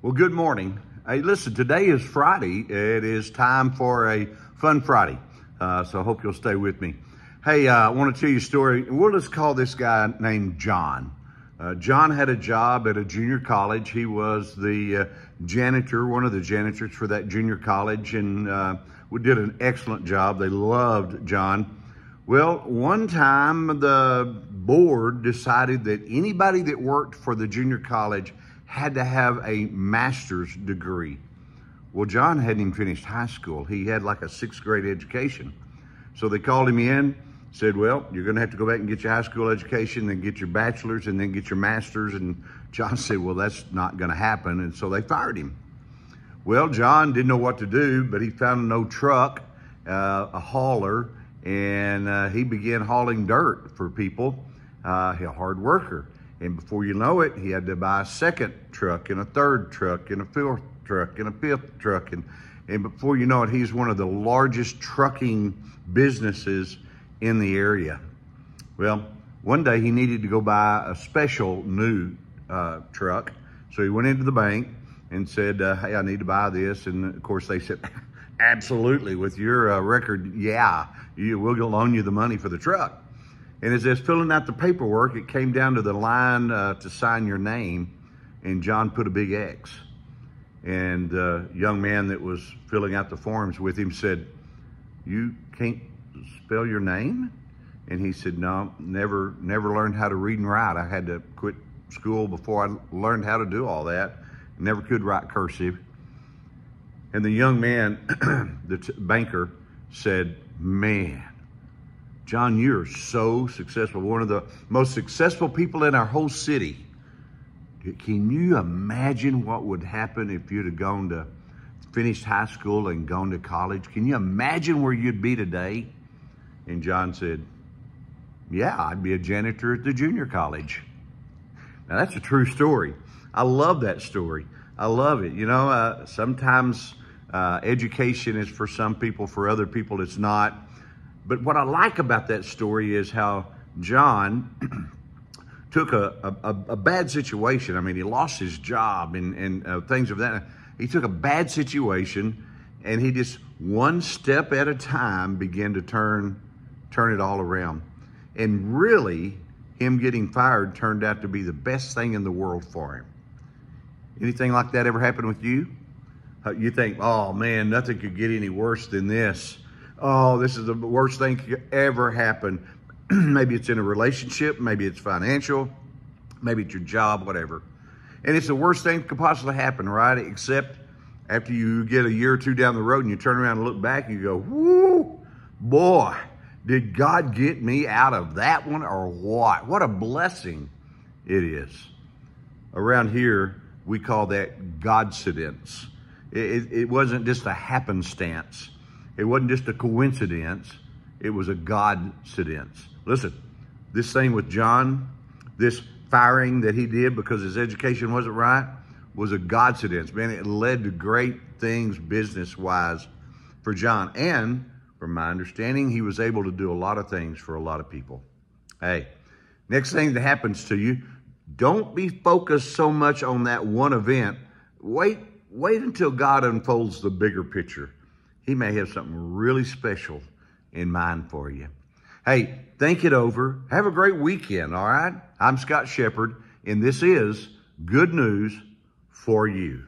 Well, good morning. Hey, listen, today is Friday. It is time for a fun Friday. So I hope you'll stay with me. Hey, I want to tell you a story. We'll just call this guy named John. John had a job at a junior college. He was the janitor, one of the janitors for that junior college, and we did an excellent job. They loved John. Well, one time the board decided that anybody that worked for the junior college had to have a master's degree. Well, John hadn't even finished high school. He had like a sixth grade education. So they called him in, said, well, you're gonna have to go back and get your high school education, then get your bachelor's, and then get your master's. And John said, well, that's not gonna happen. And so they fired him. Well, John didn't know what to do, but he found an old truck, a hauler, and he began hauling dirt for people. He's a hard worker. And before you know it, he had to buy a second truck and a third truck and a fourth truck and a fifth truck. And before you know it, he's one of the largest trucking businesses in the area. Well, one day he needed to go buy a special new truck. So he went into the bank and said, hey, I need to buy this. And of course they said, absolutely, with your record, yeah, we'll loan you the money for the truck. And as they was filling out the paperwork, it came down to the line to sign your name, and John put a big X. And the young man that was filling out the forms with him said, you can't spell your name? And he said, no, never learned how to read and write. I had to quit school before I learned how to do all that. Never could write cursive. And the young man, the banker, said, man, John, you're so successful, one of the most successful people in our whole city. Can you imagine what would happen if you'd have finished high school and gone to college? Can you imagine where you'd be today? And John said, yeah, I'd be a janitor at the junior college. Now that's a true story. I love that story. I love it. You know, sometimes education is for some people, for other people it's not. But what I like about that story is how John took a bad situation. I mean, he lost his job and things of that. He took a bad situation and he just one step at a time began to turn it all around. And really, him getting fired turned out to be the best thing in the world for him. Anything like that ever happen with you? You think, oh man, nothing could get any worse than this. Oh, this is the worst thing could ever happen. Maybe it's in a relationship, maybe it's financial, maybe it's your job, whatever. And it's the worst thing that could possibly happen, right? Except after you get a year or two down the road and you turn around and look back and you go, whoo, boy, did God get me out of that one or what? What a blessing it is. Around here, we call that Godcidence. It wasn't just a happenstance. It wasn't just a coincidence. It was a Godcidence. Listen, this thing with John, this firing that he did because his education wasn't right, was a Godcidence. Man, it led to great things business-wise for John. And from my understanding, he was able to do a lot of things for a lot of people. Hey, next thing that happens to you, don't be focused so much on that one event. Wait until God unfolds the bigger picture. He may have something really special in mind for you. Hey, think it over. Have a great weekend, all right? I'm Scott Shepherd, and this is Good News for You.